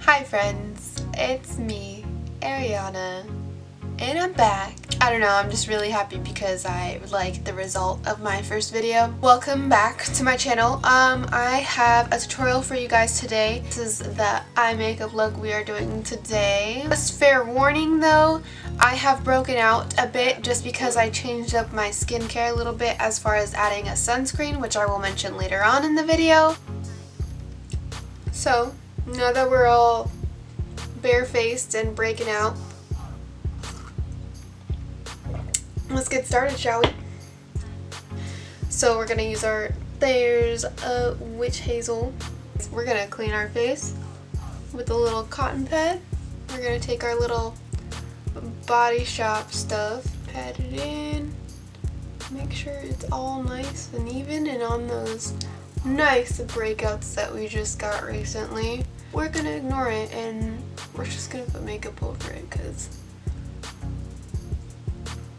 Hi friends, it's me, Ariana, and I'm back. I don't know, I'm just really happy because I liked the result of my first video. Welcome back to my channel. I have a tutorial for you guys today. This is the eye makeup look we are doing today. Just fair warning though, I have broken out a bit just because I changed up my skincare a little bit as far as adding a sunscreen, which I will mention later on in the video. So, now that we're all barefaced and breaking out, let's get started, shall we? So we're going to use our Thayer's Witch Hazel. We're going to clean our face with a little cotton pad. We're going to take our little Body Shop stuff, pat it in, make sure it's all nice and even and on those nice breakouts that we just got recently. We're gonna ignore it and we're just gonna put makeup over it because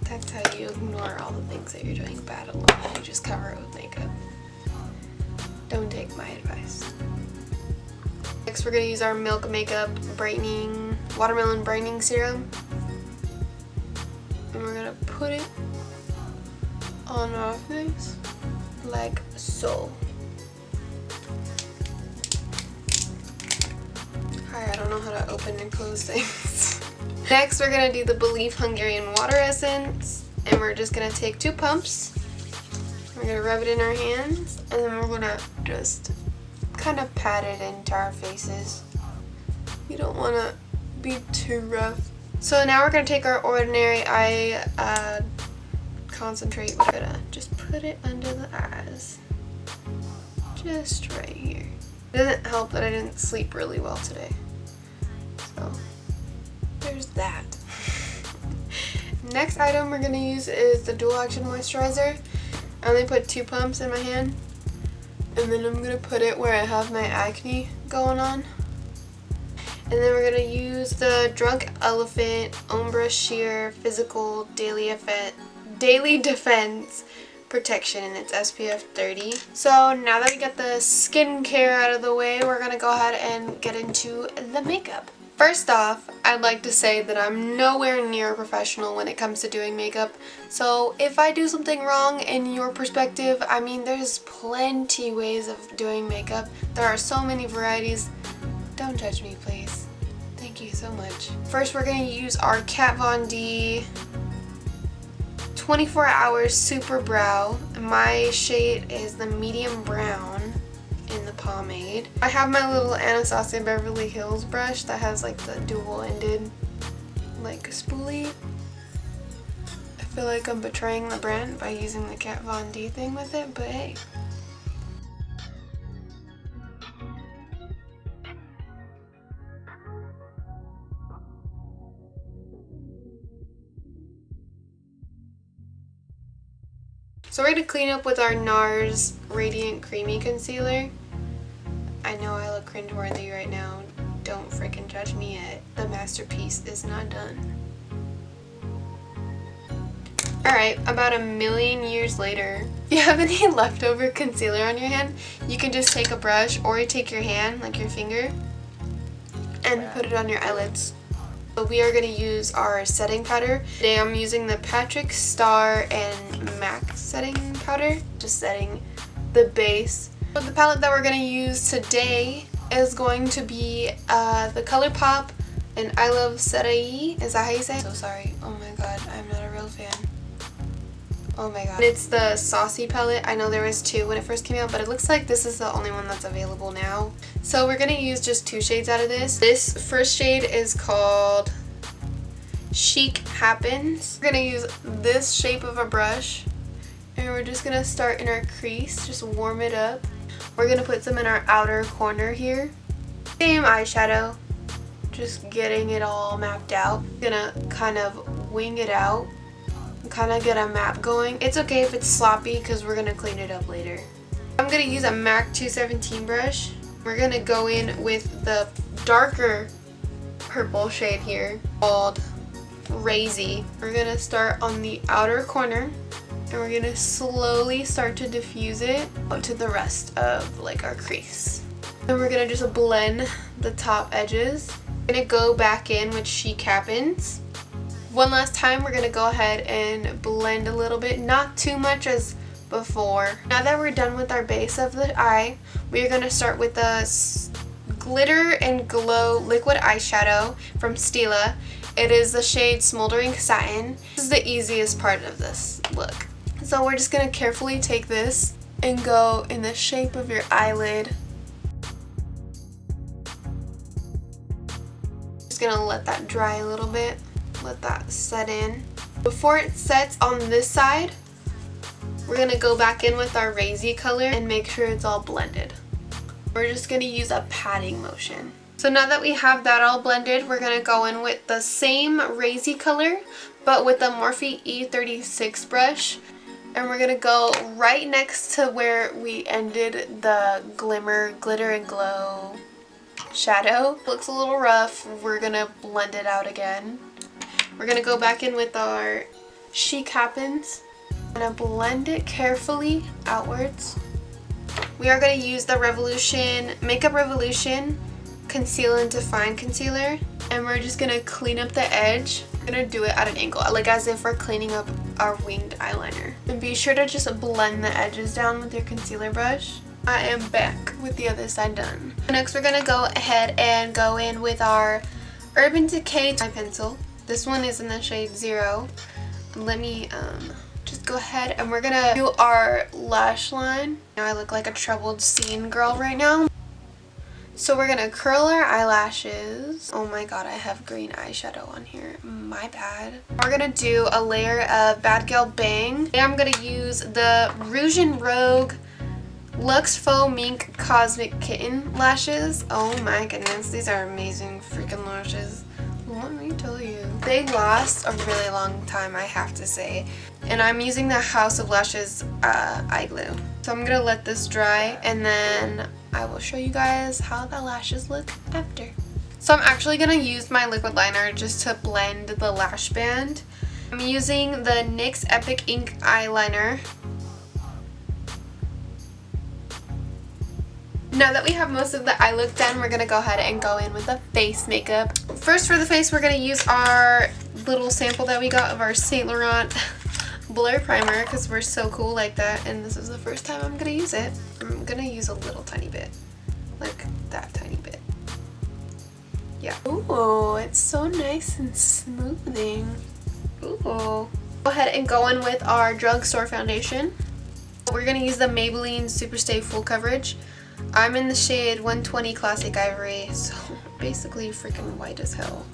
that's how you ignore all the things that you're doing bad in life. You just cover it with makeup. Don't take my advice. Next we're gonna use our Milk Makeup brightening, watermelon brightening serum. And we're gonna put it on our face like so. I don't know how to open and close things. Next we're going to do the Believe Hungarian Water Essence, and we're just going to take 2 pumps. We're going to rub it in our hands, and then we're going to just kind of pat it into our faces. You don't want to be too rough. So now we're going to take our ordinary eye concentrate. We're going to just put it under the eyes. Just right here. It doesn't help that I didn't sleep really well today. So there's that. Next item we're going to use is the Dual Action Moisturizer. I only put 2 pumps in my hand. And then I'm going to put it where I have my acne going on. And then we're going to use the Drunk Elephant Ombre Sheer Physical Daily Defense Protection, and it's SPF 30. So now that we got the skincare out of the way, we're going to go ahead and get into the makeup. First off, I'd like to say that I'm nowhere near a professional when it comes to doing makeup, so if I do something wrong in your perspective, I mean there's plenty ways of doing makeup. There are so many varieties. Don't judge me, please. Thank you so much. First we're going to use our Kat Von D 24 Hours Super Brow. My shade is the medium brown in the pomade. I have my little Anastasia Beverly Hills brush that has like the dual-ended like spoolie. I feel like I'm betraying the brand by using the Kat Von D thing with it, but hey. So we're going to clean up with our NARS Radiant Creamy Concealer. I know I look cringeworthy right now. Don't freaking judge me yet. The masterpiece is not done. Alright, about a million years later, if you have any leftover concealer on your hand, you can just take a brush or you take your hand, like your finger, and put it on your eyelids. So we are going to use our setting powder. Today I'm using the Patrick Starr and MAC setting powder, just setting the base. So the palette that we're going to use today is going to be the ColourPop and I Love Serai. Is that how you say it? So sorry. Oh my god, I'm not a real fan. Oh my god. It's the Saucy palette. I know there was 2 when it first came out, but it looks like this is the only one that's available now. So we're going to use just 2 shades out of this. This first shade is called Chic Happens. We're going to use this shape of a brush, and we're just going to start in our crease, just warm it up. We're going to put some in our outer corner here. Same eyeshadow, just getting it all mapped out. Gonna kind of wing it out, kind of get a map going. It's okay if it's sloppy because we're going to clean it up later. I'm going to use a MAC 217 brush. We're going to go in with the darker purple shade here called Crazy. We're going to start on the outer corner and we're going to slowly start to diffuse it out to the rest of like our crease. And we're gonna just blend the top edges. We're gonna go back in with Chic Happens. One last time, we're gonna go ahead and blend a little bit, not too much as before. Now that we're done with our base of the eye, we're gonna start with the Glitter and Glow liquid eyeshadow from Stila. It is the shade Smoldering Satin. This is the easiest part of this look. So we're just gonna carefully take this and go in the shape of your eyelid. Just gonna let that dry a little bit. Let that set in. Before it sets on this side, we're gonna go back in with our Razy color and make sure it's all blended. We're just gonna use a patting motion. So now that we have that all blended, we're gonna go in with the same Razy color, but with the Morphe E36 brush. And we're gonna go right next to where we ended the Glitter and Glow shadow. Looks a little rough. We're gonna blend it out again. We're gonna go back in with our Chic Happens. I'm gonna blend it carefully outwards. We are gonna use the Makeup Revolution Conceal and Define Concealer, and we're just gonna clean up the edge. We're gonna do it at an angle, like as if we're cleaning up our winged eyeliner. And be sure to just blend the edges down with your concealer brush. I am back with the other side done. Next, we're gonna go ahead and go in with our Urban Decay eye pencil. This one is in the shade 0. Let me just go ahead and we're gonna do our lash line. Now I look like a troubled scene girl right now. So we're gonna curl our eyelashes. Oh my god, I have green eyeshadow on here. My bad. We're gonna do a layer of Bad Girl Bang. And I'm gonna use the Rouge and Rogue Luxe Faux Mink Cosmic Kitten lashes. Oh my goodness, these are amazing freaking lashes. Let me tell you. They last a really long time, I have to say. And I'm using the House of Lashes eye glue. So I'm gonna let this dry and then I will show you guys how the lashes look after. So I'm actually gonna use my liquid liner just to blend the lash band. I'm using the NYX Epic Ink eyeliner. Now that we have most of the eye look done, we're gonna go ahead and go in with the face makeup. First for the face, we're gonna use our little sample that we got of our Saint Laurent Blur Primer because we're so cool like that, and this is the first time I'm gonna use it. I'm gonna use a little tiny bit, like that tiny bit. Yeah. Ooh, it's so nice and smoothing. Ooh. Go ahead and go in with our drugstore foundation. We're gonna use the Maybelline Superstay Full Coverage. I'm in the shade 120 Classic Ivory, so basically freaking white as hell.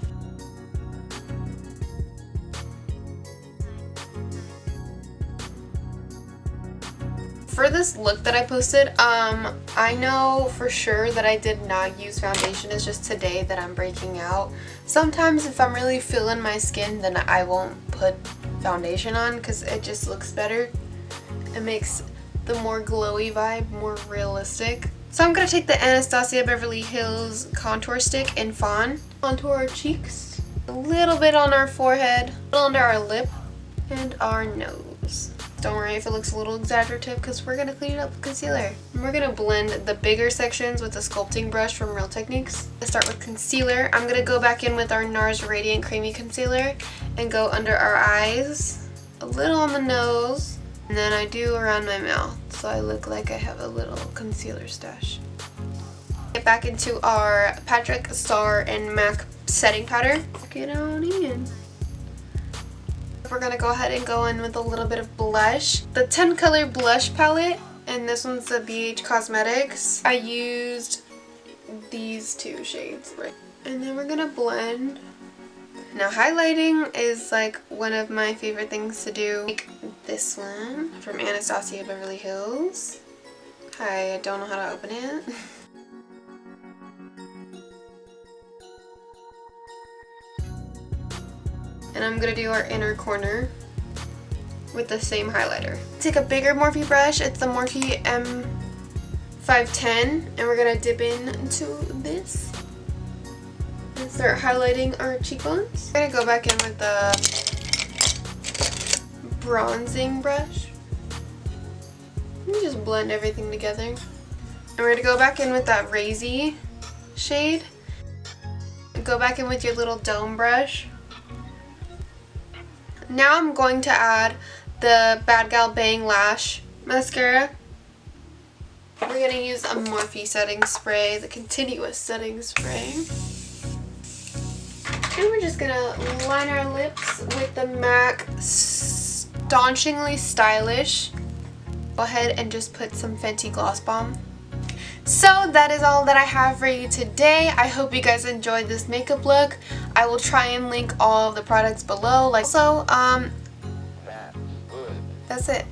For this look that I posted, I know for sure that I did not use foundation. It's just today that I'm breaking out. Sometimes if I'm really feeling my skin, then I won't put foundation on because it just looks better. It makes the more glowy vibe more realistic. So I'm going to take the Anastasia Beverly Hills contour stick in Fawn. Contour our cheeks, a little bit on our forehead, a little under our lip, and our nose. Don't worry if it looks a little exaggerative because we're going to clean it up with concealer. And we're going to blend the bigger sections with a sculpting brush from Real Techniques. Let's start with concealer. I'm going to go back in with our NARS Radiant Creamy Concealer and go under our eyes, a little on the nose, and then I do around my mouth, so I look like I have a little concealer stash. Get back into our Patrick Starr and MAC setting powder. Get on in. We're going to go ahead and go in with a little bit of blush. The 10 color blush palette, and this one's the BH Cosmetics. I used these two shades, right? And then we're going to blend. Now highlighting is like one of my favorite things to do. Like this one from Anastasia Beverly Hills. Hi, I don't know how to open it. And I'm going to do our inner corner with the same highlighter. Take a bigger Morphe brush. It's the Morphe M510. And we're going to dip into this and start highlighting our cheekbones. I'm going to go back in with the bronzing brush and just blend everything together. And we're gonna go back in with that Razy shade. Go back in with your little dome brush. Now I'm going to add the Bad Gal Bang Lash Mascara. We're going to use a Morphe setting spray, the continuous setting spray. And we're just going to line our lips with the MAC Staunchingly Stylish. Go ahead and just put some Fenty Gloss Bomb. So that is all that I have for you today. I hope you guys enjoyed this makeup look. I will try and link all of the products below. That's it.